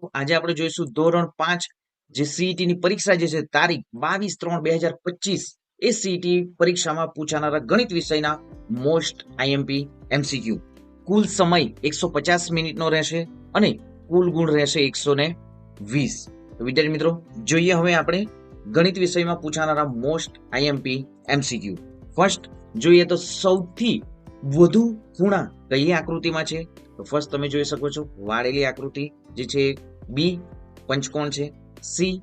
તો આજે આપણે જોઈશું ધોરણ 5 જે સીઈટી ની પરીક્ષા જે છે તારીખ 22/3/2025 એ સીઈટી પરીક્ષામાં પૂછાનારા ગણિત વિષયના મોસ્ટ આઈએમપી એમસીક્યુ. કુલ સમય 150 મિનિટનો રહેશે અને કુલ ગુણ રહેશે 120. તો વિદ્યાર્થી મિત્રો, જોઈએ હવે આપણે ગણિત વિષયમાં પૂછાનારા મોસ્ટ આઈએમપી એમસીક્યુ. ફર્સ્ટ જોઈએ તો સૌથી વધુ ખૂણા કઈ આકૃતિમાં છે? તો ફર્સ્ટ તમે જોઈ શકો છો વાળેલી આકૃતિ જે છે બી પંચકોણ છે, સી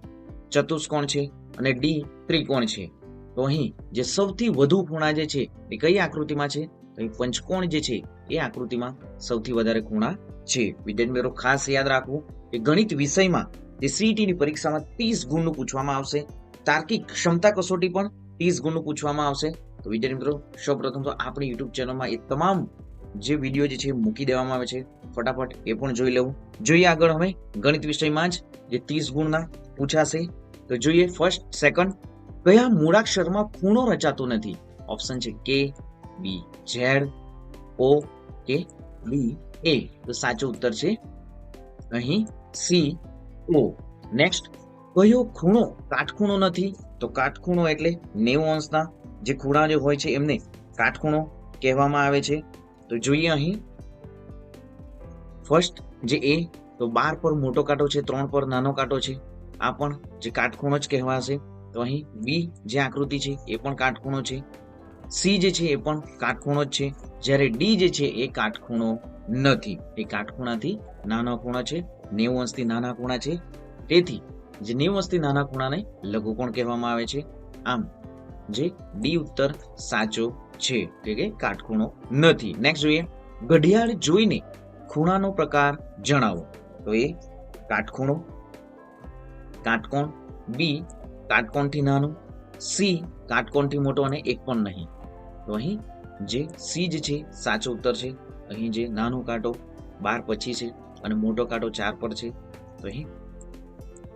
ચતુષ્કોણ છે અને ડી ત્રિકોણ છે. તો અહીં જે સૌથી વધુ ખૂણા જે છે એ કઈ આકૃતિમાં છે? તો અહીં પંચકોણ જે છે એ આકૃતિમાં સૌથી વધારે ખૂણા છે. વિદ્યાર્થી મિત્રો, ખાસ યાદ રાખવું કે ગણિત વિષયમાં જે સીઈટી ની પરીક્ષામાં 30 ગુણનું પૂછવામાં આવશે. તાર્કિક ક્ષમતા કસોટી પણ 30 ગુણનું પૂછવામાં આવશે. તો વિદ્યાર્થી મિત્રો, સૌપ્રથમ તો આપણી યુટ્યુબ ચેનલમાં એ તમામ જે વિડીયો જે છે મૂકી દેવામાં આવે છે, ફટાફટ એ પણ જોઈ લેવું. જોઈએ આગળ હવે ગણિત વિષયમાં જ જે 30 ગુણના પૂછાશે. તો જોઈએ ફર્સ્ટ સેકન્ડ, કયા મૂળાક્ષરમાં ખૂણો રચાતો નથી? ઓપ્શન છે કે, બી ઝેડ, ઓ કે ડી એ. તો સાચો ઉત્તર છે અહીં સી ઓ. નેક્સ્ટ, કયો ખૂણો કાટખૂણો નથી? તો કાટખૂણો એટલે 90 અંશના જે ખૂણા જે હોય છે એમને કાટખૂણો કહેવામાં આવે છે. તો જોઈએ અહીં ફર્સ્ટ જે એ, તો 12 પર મોટો કાંટો છે, 3 પર નાનો કાંટો છે, આ પણ જે કાટખૂણો જ કહેવાશે. તો અહીં બી જે આકૃતિ છે એ પણ કાટખૂણો છે, સી જે છે એ પણ કાટખૂણો જ છે, જ્યારે ડી જે છે એ કાટખૂણો નથી. એ કાટખૂણાથી નાનો ખૂણો છે, 90 અંશથી નાના ખૂણા છે, તેથી જે 90 અંશથી નાના ખૂણાને લઘુકોણ કહેવામાં આવે છે. આમ જે ડી ઉત્તર સાચો છે કે કાટખૂણો નથી. નેક્સ્ટ જોઈએ, ઘડિયાળ જોઈને ખૂણાનો પ્રકાર જણાવો. તો એ કાટખૂણો, કાટકોણ, બી કાટકોણથી નાનું, સી કાટકોણથી મોટો અને એક પણ નહીં. તો અહીં જે સી જે છે સાચો ઉત્તર છે. અહીં જે નાનો કાંટો 12 પછી છે અને મોટો કાંટો 4 પર છે. તો અહીં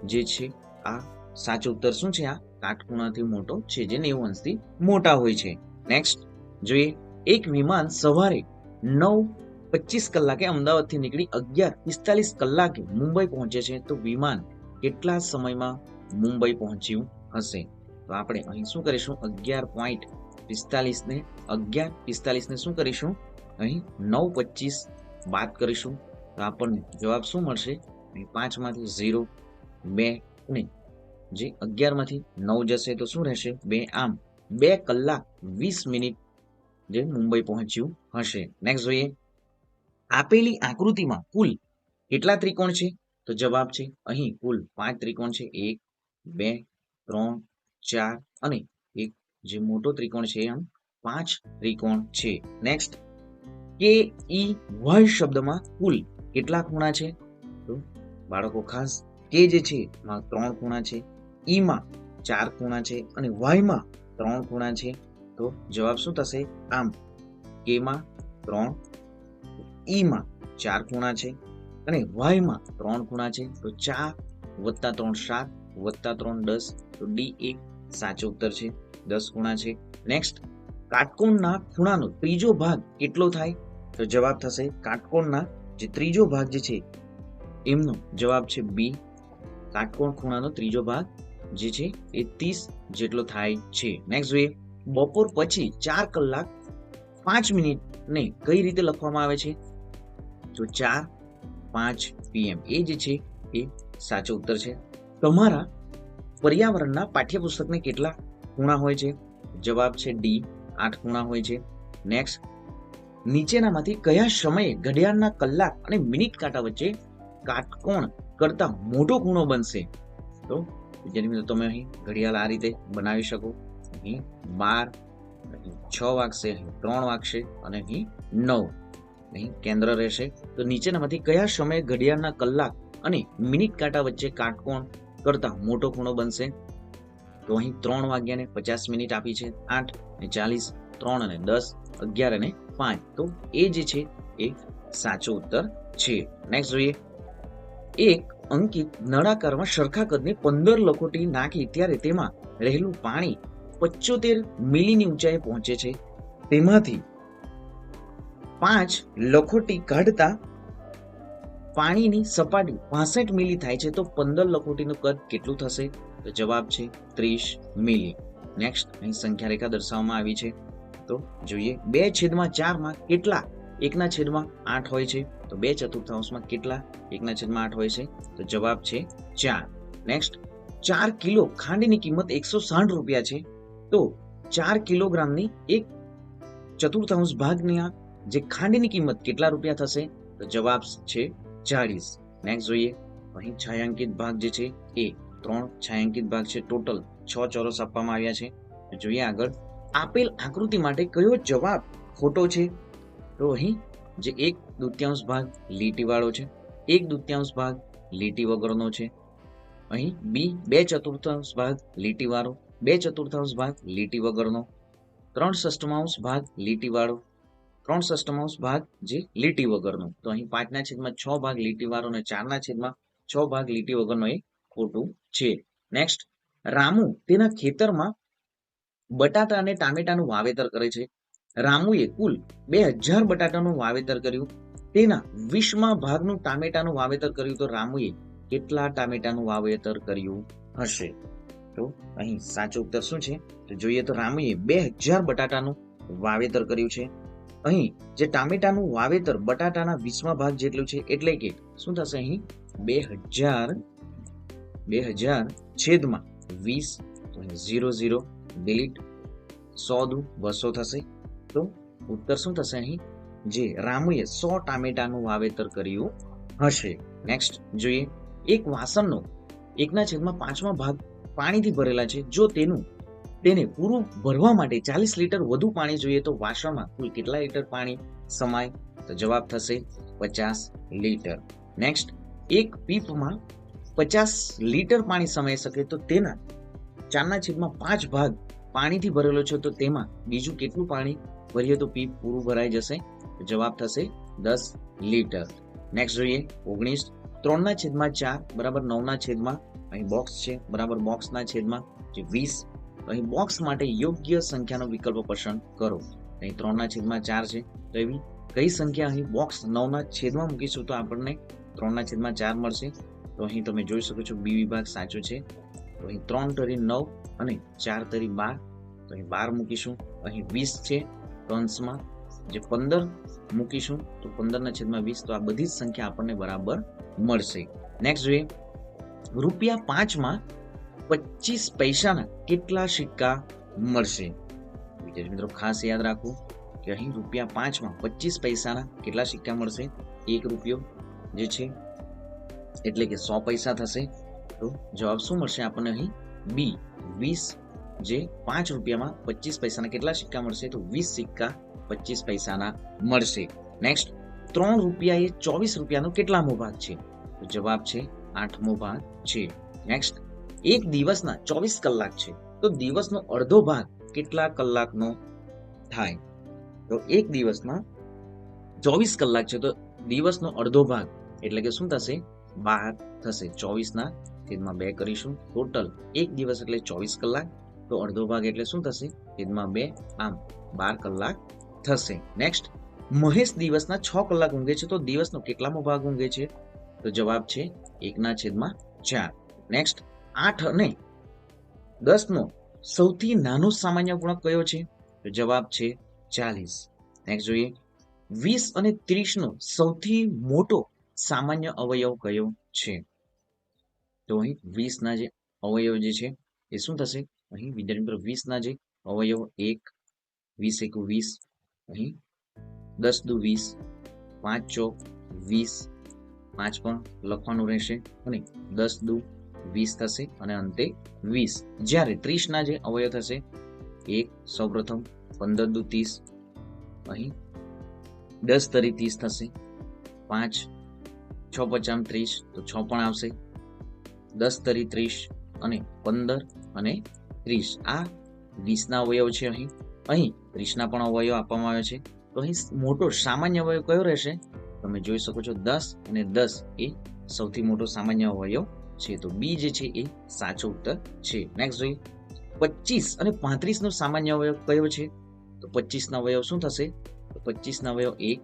જે છે આ સાચો ઉત્તર શું છે? આ કાટખૂણાથી મોટો છે, જે 90 અંશથી મોટા હોય છે. નેક્સ્ટ જોઈએ, એક વિમાન સવારે 9:25 કલાકે અમદાવાદથી નીકળી 11:45 કલાકે મુંબઈ પહોંચે છે, તો વિમાન કેટલા સમયમાં મુંબઈ પહોંચ્યું હશે? તો આપણે અહીં શું કરીશું? 11:45 ને શું કરીશું? અહીં 9:25 બાદ કરીશું, તો આપણને જવાબ શું મળશે? અહીં 5 માંથી 0, 2 અને જે 11 માંથી 9 જશે તો શું રહેશે? 2. આમ 2 કલાક 20 મિનિટ જે મુંબઈ પહોંચ્યું હશે. નેક્સ્ટ જોઈએ, આપેલી આકૃતિમાં કુલ કેટલા ત્રિકોણ છે? તો જવાબ છે અહીં કુલ 5 ત્રિકોણ છે. 1, 2, 3, 4 અને એક જે મોટો ત્રિકોણ છે, આમ 5 ત્રિકોણ છે. નેક્સ્ટ, કે ઈ વાય શબ્દમાં કુલ કેટલા ખૂણા છે? તો બાળકો ખાસ, કે જે છે એમાં 3 ખૂણા છે, ઈ માં 4 ખૂણા છે અને વાય માં 3 ખૂણા છે. તો જવાબ શું થશે? આમ કે માં 3, ઈ માં 4 ખૂણા છે અને વાય માં 3 ખૂણા છે. તો 4 + 3 7 + 3 10. તો ડી એક સાચો ઉત્તર છે, 10 ખૂણા છે. નેક્સ્ટ, કાટકોણના ખૂણાનો ત્રીજો ભાગ કેટલો થાય? તો જવાબ થશે કાટકોણના જે ત્રીજો ભાગ જે છે એમનો જવાબ છે બી. કાટકોણ ખૂણાનો ત્રીજો ભાગ જે છે એ 30 જેટલો થાય છે. નેક્સ્ટ જોઈએ, બપોર પછી 4 કલાક 5 મિનિટને કઈ રીતે લખવામાં આવે છે? તો 4:05 PM. એ જે છે એ સાચો ઉત્તર છે. તમારા પર્યાવરણના પાઠ્યપુસ્તકને કેટલા ખૂણા હોય છે? જવાબ છે ડી, 8 ખૂણા હોય છે. નેક્સ્ટ, નીચેનામાંથી કયા સમયે ઘડિયાળના કલાક અને મિનિટ કાંટા વચ્ચે કાટકોણ કરતા મોટો ખૂણો બનશે? તો વિદ્યાર્થી મિત્રો, તમે અહીં ઘડિયાળ આ રીતે બનાવી શકો. અહીં 12, અહીં 6 વાગશે, અહીં 3 વાગશે અને અહીં 9. અહીં કેન્દ્ર રહેશે. તો નીચેનામાંથી કયા સમયે ઘડિયાળના કલાક અને મિનિટ કાંટા વચ્ચે કાટકોણ કરતા મોટો ખૂણો બનશે? તો અહીં 3 વાગ્યાને 50 મિનિટ આપી છે, 8:40, 3 અને 10, 11 અને 5. તો એ જે છે એ સાચો ઉત્તર છે. નેક્સ્ટ જોઈએ, એક અંકિત નળાકારમાં સરખા કદની 15 લખોટી નાખી ત્યારે તેમાં રહેલું પાણી 75 મિલીની ઊંચાઈએ પહોંચે છે. તેમાંથી 5 લખોટી કાઢતા પાણીની સપાટી 65 મિલી થાય છે તો 15 લખોટીનું કદ કેટલું થશે? તો જવાબ છે 30 મિલી. નેક્સ્ટ અહીં સંખ્યા રેખા દર્શાવવામાં આવી છે. તો જોઈએ 2/4 માં કેટલા 1/8 હોય છે? તો 2/4 કેટલા 1/8 હોય છે? તો જવાબ છે 4. નેક્સ્ટ 4 કિલો ખાંડની કિંમત 160 રૂપિયા છે તો 4 કિલોગ્રામની 1/4 ભાગની જે ખાંડની કિંમત કેટલા રૂપિયા થશે? તો જવાબ છે 40. નેક્સ્ટ જોઈએ અહીં છાयांકિત ભાગ જે છે એ 3 છાयांકિત ભાગ છે. ટોટલ 6 ચોરસ આપવામાં આવ્યા છે. જોઈએ આગળ આપેલ આકૃતિ માટે કયો જવાબ ખોટો છે? તો અહીં જે 1/2 ભાગ લીટીવાળો છે, 1/2 ભાગ લીટી વગરનો છે. અહીં બી 2/4 ભાગ લીટીવાળો, 2/4 ભાગ લીટી વગરનો, 3/6 ભાગ લીટીવાળો, 3/6 ભાગ જે લીટી વગરનો. તો અહીં 5/6 ભાગ લીટીવાળો અને 4/6 ભાગ લીટી વગરનો એ ખોટું છે. નેક્સ્ટ રામુ તેના ખેતરમાં બટાટા અને ટામેટાનું વાવેતર કરે છે. રામુએ કુલ 2000 બટાટાનું વાવેતર કર્યું. તેના 20મા ભાગનું ટામેટાનું વાવેતર કર્યું તો રામુએ કેટલા ટામેટાનું વાવેતર કર્યું હશે? તો અહીં સાચું ઉત્તર શું છે? તો જોઈએ તો રામુએ 2000 બટાટાનું વાવેતર કર્યું છે. અહીં જે ટામેટાનું વાવેતર બટાટાના 20મા ભાગ જેટલું છે એટલે કે શું થશે? અહીં 2000 છેદમાં 20 તો 0 ડિલીટ 100 200 થશે. તો ઉત્તર શું થશે? અહીં જે રામુએ 100 ટામેટાનું વાવેતર કર્યું હશે. નેક્સ્ટ જોઈએ એક વાસણનો 1/5 ભાગ પાણીથી ભરેલા છે. જો તેને પૂરું ભરવા માટે 40 લીટર વધુ પાણી જોઈએ તો વાસણમાં કુલ કેટલા લીટર પાણી સમાય? તો જવાબ થશે 50 લીટર. નેક્સ્ટ એક પીપમાં 50 લીટર પાણી સમાઈ શકે તો તેના 4/5 ભાગ પાણીથી ભરેલો છે તો તેમાં બીજું કેટલું પાણી ભરીએ તો પીપ પૂરું ભરાઈ જશે? તો જવાબ થશે 10 લીટર. નેક્સ્ટ જોઈએ 19 3/4 બરાબર 9/, અહીં બોક્સ છે બરાબર બોક્સના છેદમાં જે 20. અહીં બોક્સ માટે યોગ્ય સંખ્યાનો વિકલ્પ પસંદ કરો. અહીં 3/4 છે તો એવી કઈ સંખ્યા અહીં બોક્સ 9/, મૂકીશું તો આપણને 3/4 મળશે. તો અહીં તમે જોઈ શકો છો બી વિભાગ સાચો છે. તો અહીં 3 તરી 9 અને 4 તરી 12. તો અહીં 12 મૂકીશું. અહીં 20 છે તો અંશમાં જે 15 મૂકીશું તો 15/20. તો આ બધી જ સંખ્યા આપણને બરાબર મળશે. નેક્સ્ટ જોઈએ ₹5 25 પૈસાના કેટલા સિક્કા મળશે? વિદ્યાર્થી મિત્રો ખાસ યાદ રાખવું કે અહીં ₹5 25 પૈસાના કેટલા સિક્કા મળશે? 1 રૂપિયો જે છે એટલે કે 100 પૈસા થશે. તો જવાબ શું મળશે આપણને? અહીં બી 20 જે 5 રૂપિયામાં 25 પૈસાના કેટલા સિક્કા મળશે? તો 20 સિક્કા 25 પૈસાના મળશે. નેક્સ્ટ 3 રૂપિયા એ 24 રૂપિયાનો કેટલામો ભાગ છે? તો જવાબ છે 8મો ભાગ છે. નેક્સ્ટ એક દિવસના 24 કલાક છે તો દિવસનો અડધો ભાગ કેટલા કલાકનો થાય? તો એક દિવસમાં 24 કલાક છે તો દિવસનો અડધો ભાગ એટલે કે શું થશે? 12 થશે. 24/2 કરીશું. ટોટલ એક દિવસ એટલે 24 કલાક તો અડધો ભાગ એટલે શું થશે? 2 આમ 12 કલાક થશે. નેક્સ્ટ મહેશ દિવસના 6 કલાક ઊંઘે છે તો દિવસનો કેટલામો ભાગ ઊંઘે છે? તો જવાબ છે 1/4. નેક્સ્ટ 8 અને 10 નો સૌથી નાનો સામાન્ય ગુણક કયો છે? તો જવાબ છે 40. નેક્સ્ટ જોઈએ 20 અને 30 નો સૌથી મોટો સામાન્ય અવયવ કયો છે? તો અહીં 20 ના જે અવયવ જે છે એ શું થશે? અહીં વિદ્યાર્થી મિત્રો 20 ના જે અવયવ 1 20 × 20, અહીં 10 × 20, 5 × 20, 5 પણ લખવાનું રહેશે અને 10 × 20 થશે અને અંતે 20. જ્યારે 30 ના જે અવયવ થશે 1 સૌપ્રથમ 15 × 30, અહીં 10 તરી 30 થશે, 5 6 × 50 30 તો 6 પણ આવશે, 10 તરી 30 અને 15 અને 30 આ 20 ના અવયવ છે. અહીં 30 ના પણ અવયવ આપવામાં આવ્યો છે. તો અહીં મોટો સામાન્ય અવયવ કયો રહેશે? તમે જોઈ શકો છો 10 અને 10 એ સૌથી મોટો સામાન્ય અવયવ છે. તો બી જે છે એ સાચો ઉત્તર છે. નેક્સ્ટ જોઈએ 25 અને 35 નો સામાન્ય અવયવ કયો છે? તો 25 ના અવયવ શું થશે? તો 25 ના અવયવ 1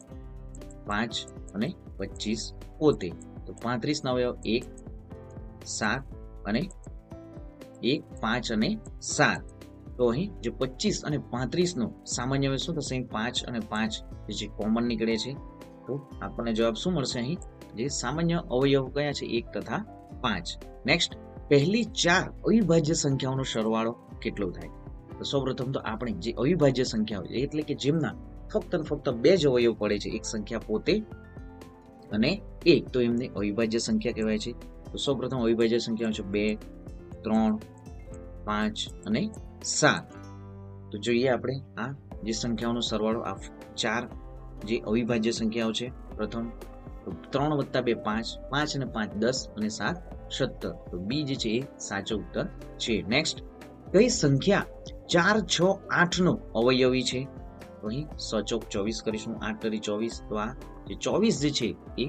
5 અને 25 પોતે. તો 35 ના અવયવ 1, 7 અને 1, 5 અને 7. તો અહીં જે 25 અને 35 નો સામાન્ય અવયવ શું થશે? 5 અને 5 જે કોમન નીકળે છે. તો આપણને જવાબ શું મળશે? અહીં જે સામાન્ય અવયવ કયા છે? 1 તથા 5. નેક્સ્ટ, પહેલી 4 અવિભાજ્ય સંખ્યાઓનો સરવાળો કેટલો થાય? તો સૌપ્રથમ તો આપણે જે અવિભાજ્ય સંખ્યાઓ એટલે કે જેમના ફક્ત ને ફક્ત 2 જ અવયવ પડે છે, એક સંખ્યા પોતે અને 1, તો એમને અવિભાજ્ય સંખ્યા કહેવાય છે. તો સૌપ્રથમ અવિભાજ્ય સંખ્યાઓ છે 2, 3, 5 અને 7. તો જોઈએ આપણે આ જે સંખ્યાઓનો સરવાળો, આ 4 જે અવિભાજ્ય સંખ્યાઓ છે. પ્રથમ 3 + 2 5, 5 અને 5 10 અને 7 17. તો બી જે છે એ સાચો ઉત્તર છે. નેક્સ્ટ, કઈ સંખ્યા 4, 6, 8 નો અવયવી છે? તો અહીં 6 ચોક 24 કરીશું, 8 તરી 24. તો આ જે 24 જે છે એ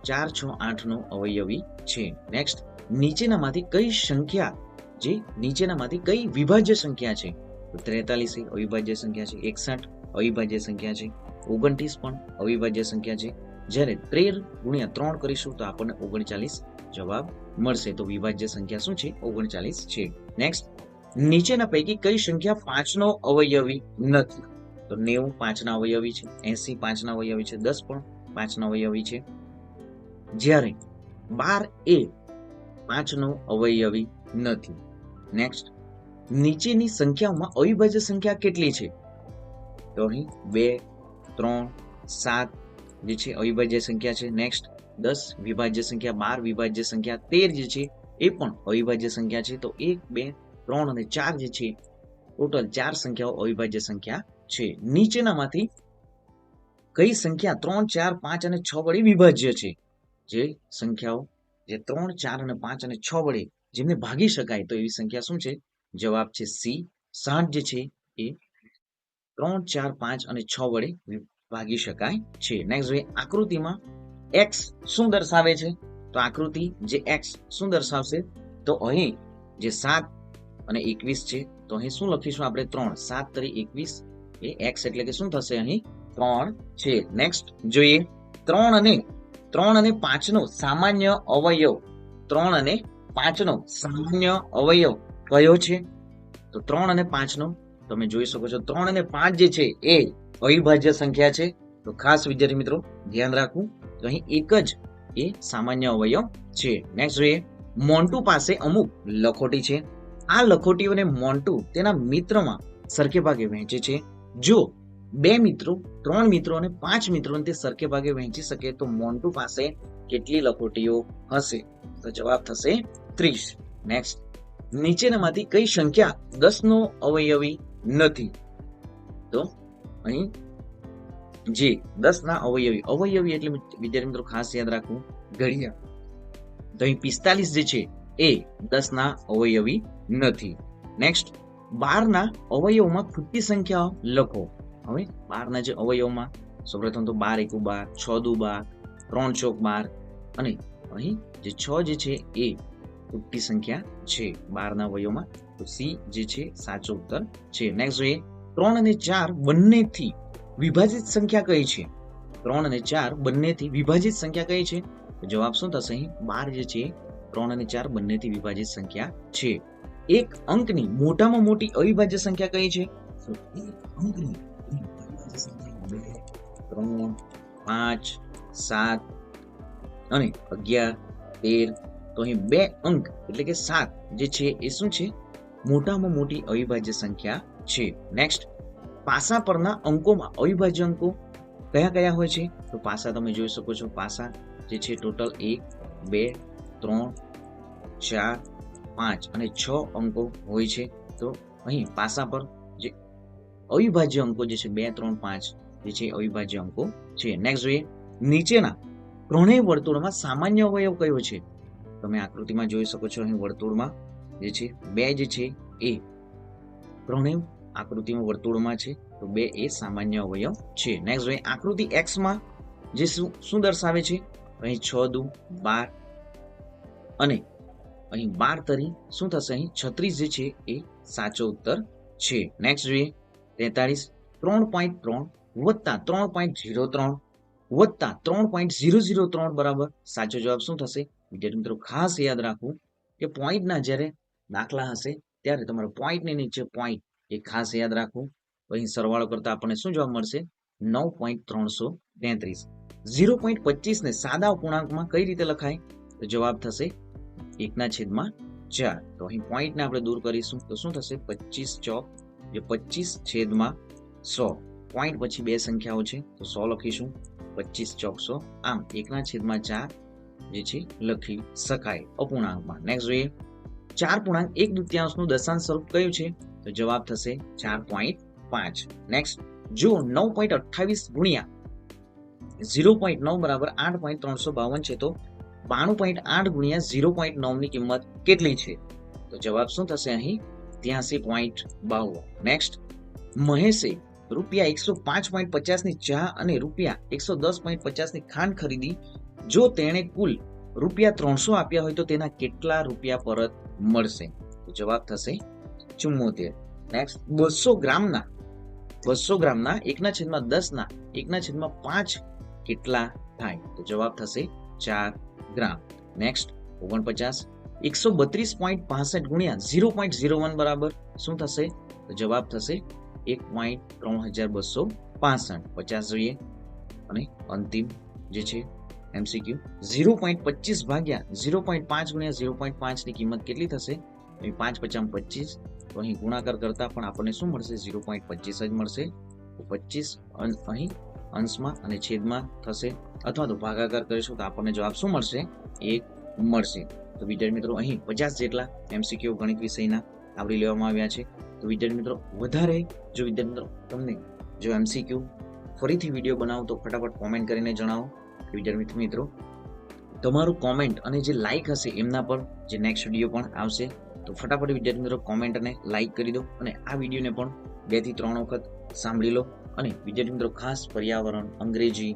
4, 6, 8 નો અવયવી છે. નેક્સ્ટ, નીચેનામાંથી કઈ સંખ્યા જે નીચેનામાંથી કઈ વિભાજ્ય સંખ્યા છે? તો 43 એ અવિભાજ્ય સંખ્યા છે, 61 અવિભાજ્ય સંખ્યા છે, 29 પણ અવિભાજ્ય સંખ્યા છે. જ્યારે 13 × 3 કરીશું તો આપણને 39 જવાબ મળશે. તો વિભાજ્ય સંખ્યા શું છે? 39 છે. નેક્સ્ટ, નીચેના પૈકી કઈ સંખ્યા 5 નો અવયવી નથી? તો 90 5 ના અવયવી છે, 80 5 ના અવયવી છે, 10 પણ 5 ના અવયવી છે. જ્યારે 12 એ 5 નો અવયવી નથી. નેક્સ્ટ, નીચેની સંખ્યાઓમાં અવિભાજ્ય સંખ્યા કેટલી છે? તો અહીં 2, 3, 7 જે છે અવિભાજ્ય સંખ્યા છે. નેક્સ્ટ, 10 વિભાજ્ય સંખ્યા, 12 વિભાજ્ય સંખ્યા, 13 જે છે એ પણ અવિભાજ્ય સંખ્યા છે. તો 1, 2, 3 અને 4 જે છે ટોટલ 4 સંખ્યાઓ અવિભાજ્ય સંખ્યા છે. નીચેનામાંથી કઈ સંખ્યા 3, 4, 5 અને 6 વડે વિભાજ્ય છે? જે સંખ્યાઓ જે 3, 4 અને 5 અને 6 વડે જેમને ભાગી શકાય, તો એવી સંખ્યા શું છે? જવાબ છે સી 60 જે છે એ 3, 4, 5 અને 6 વડે ભાગી શકાય છે. નેક્સ્ટ જોઈએ, આકૃતિમાં x શું દર્શાવે છે? તો આકૃતિ જે x શું દર્શાવશે? તો અહીં જે 7 અને 21 છે, તો અહીં શું લખીશું આપણે? 3, 7 તરી 21 એ x એટલે કે શું થશે? અહીં 3 છે. નેક્સ્ટ જોઈએ, 3 અને 5 નો સામાન્ય અવયવ, 3 અને 5 નો સામાન્ય અવયવ કયો છે? તો 3 અને 5 નો તમે જોઈ શકો છો, 3 અને 5 જે છે એ અવિભાજ્ય સંખ્યા છે. તો ખાસ વિદ્યાર્થી મિત્રો ધ્યાન રાખવું, તો અહીં એક જ એ સામાન્ય અવયવ છે. નેક્સ્ટ જોઈએ, મોન્ટુ પાસે અમુક લખોટી છે. આ લખોટીઓને મોન્ટુ તેના મિત્રમાં સરખે ભાગે વહેંચે છે. જો 2 મિત્રો, 3 મિત્રો અને 5 મિત્રોને તે સરખે ભાગે વહેંચી શકે તો મોન્ટુ પાસે કેટલી લખોટીઓ હશે? તો જવાબ થશે 30. નેક્સ્ટ, નીચેનામાંથી કઈ સંખ્યા 10 નો અવયવી નથી? તો અહીં જે 10 ના અવયવી એટલે વિદ્યાર્થી મિત્રો ખાસ યાદ રાખવું, ઘડિયાળ. તો અહીં 45 જે છે એ 10 ના અવયવી નથી. નેક્સ્ટ, 12 ના અવયવમાં ખૂટતી સંખ્યાઓ લખો. હવે 12 ના જે અવયવમાં સૌપ્રથમ તો 12 × 12, 6 × 12, 3 ચોક 12 અને અહીં જે 6 જે છે એ ખૂટતી સંખ્યા છે 12 ના અવયવમાં. તો સી જે છે સાચો ઉત્તર છે. નેક્સ્ટ જોઈએ, 3 અને 4 બંનેથી વિભાજિત સંખ્યા કઈ છે? 3 અને 4 બંનેથી વિભાજિત સંખ્યા કઈ છે? તો જવાબ શું થશે? અહીં 12 જે છે 3 અને 4 બંનેથી વિભાજિત સંખ્યા છે. એક અંકની મોટામાં મોટી અવિભાજ્ય સંખ્યા કઈ છે? તો એક અંકની અવિભાજ્ય સંખ્યા 2, 3, 5, 7 અને 11, 13. તો અહીં 2 અંક એટલે કે 7 જે છે એ શું છે? મોટામાં મોટી અવિભાજ્ય સંખ્યા છે. નેક્સ્ટ, પાસા પરના અંકોમાં અવિભાજ્ય અંકો કયા કયા હોય છે? તો પાસા તમે જોઈ શકો છો, પાસા જે છે ટોટલ 1, 2, 3, 4, 5 અને 6 અંકો હોય છે. તો અહીં પાસા પર જે અવિભાજ્ય અંકો જે છે 2, 3, 5 જે છે અવિભાજ્ય અંકો છે. નેક્સ્ટ જોઈએ, નીચેના ત્રણેય વર્તુળમાં સામાન્ય અવયવ કયો છે? તમે આકૃતિમાં જોઈ શકો છો, અહીં વર્તુળમાં જે છે 2 જે છે એ ત્રણેય આકૃતિમાં વર્તુળમાં છે, તો 2 એ સામાન્ય અવયવ છે. નેક્સ્ટ જોઈએ, આકૃતિ x માં જે શું દર્શાવે છે? અહીં 6 દુ 12 અને અહીં 12 તરી શું થશે? અહીં 36 જે છે એ સાચો ઉત્તર છે. નેક્સ્ટ જોઈએ, 43 3.3 વત્તા 3.03 વત્તા 3.003 બરાબર સાચો જવાબ શું થશે? વિદ્યાર્થી મિત્રો ખાસ યાદ રાખવું કે પોઈન્ટના જ્યારે દાખલા હશે ત્યારે તમારે પોઈન્ટની નીચે પોઈન્ટ એ ખાસ યાદ રાખવું. તો અહીં સરવાળો કરતા આપણને શું જવાબ મળશે? 9.333. 0.25 ને સાદા અપૂર્ણાંકમાં કઈ રીતે લખાય? તો જવાબ થશે 1/4. તો અહીં પોઈન્ટને આપણે દૂર કરીશું તો શું થશે? 25 ચોક જે 25/100. પોઈન્ટ પછી બે સંખ્યાઓ છે તો 100 લખીશું. 25 ચોક 100. આમ 1/4 જે છે લખી શકાય અપૂર્ણાંકમાં. નેક્સ્ટ જોઈએ 4.1/2 નું દશાંશ સ્વરૂપ કયું છે? તો જવાબ થશે 4.5. નેક્સ્ટ જો 9.28 ગુણ્યા 0.9 બરાબર 8.352 છે તો 92.8 ગુણ્યા 0.9 ની કિંમત કેટલી છે? તો જવાબ શું થશે અહીં? 83.52. નેક્સ્ટ મહેશે રૂપિયા 105.50 ની ચા અને રૂપિયા 110.50 ની ખાંડ ખરીદી. જો તેણે કુલ રૂપિયા 300 આપ્યા હોય તો તેના કેટલા રૂપિયા પરત મળશે? તો જવાબ થશે 74. નેક્સ્ટ 200 ગ્રામના 1/10 ના 1/5 કેટલા થાય? તો જવાબ થશે 4 ગ્રામ. નેક્સ્ટ 49 132.65 ગુણ્યા 0.01 બરાબર શું થશે? તો જવાબ થશે 1.3265. 50 જોઈએ અને અંતિમ જે છે MCQ 0.25 ભાગ્યા 0.5 ગુણ્યા 0.5 ની કિંમત કેટલી થશે? 5×5 = 25. તો અહીં ગુણાકાર કરતા પણ આપણને શું મળશે? 0.25 જ મળશે. 25 અહીં અંશમાં અને છેદમાં થશે અથવા તો ભાગાકાર કરીશું તો આપણને જવાબ શું મળશે? 1 મળશે. તો વિદ્યાર્થી મિત્રો અહીં 50 જેટલા MCQ ગણિત વિષયના આવરી લેવામાં આવ્યા છે. તો વિદ્યાર્થી મિત્રો વધારે જો વિદ્યાર્થી મિત્રો તમને જો MCQ ફરીથી વિડીયો બનાવો તો ફટાફટ કોમેન્ટ કરીને જણાવો. વિદ્યાર્થી મિત્રો તમારું કોમેન્ટ અને જે લાઈક હશે એમના પર જે નેક્સ્ટ વિડીયો પણ આવશે. તો ફટાફટ વિદ્યાર્થી મિત્રો કોમેન્ટ અને લાઈક કરી દો અને આ વિડીયોને પણ 2 થી 3 વખત સાંભળી લો. અને વિદ્યાર્થી મિત્રો ખાસ પર્યાવરણ અંગ્રેજી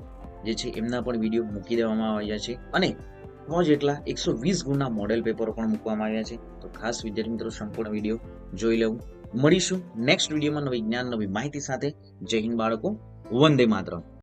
જે છે એમના પણ વિડીયો મૂકી દેવામાં આવ્યા છે અને 100 જેટલા 120 ગુણના મોડેલ પેપરો પણ મૂકવામાં આવ્યા છે. તો ખાસ વિદ્યાર્થી મિત્રો સંપૂર્ણ વિડીયો જોઈ લેવું. મળીશું નેક્સ્ટ વિડીયોમાં નવી જ્ઞાન નવી માહિતી સાથે. જય હિન્દ બાળકો, વંદે માતરમ.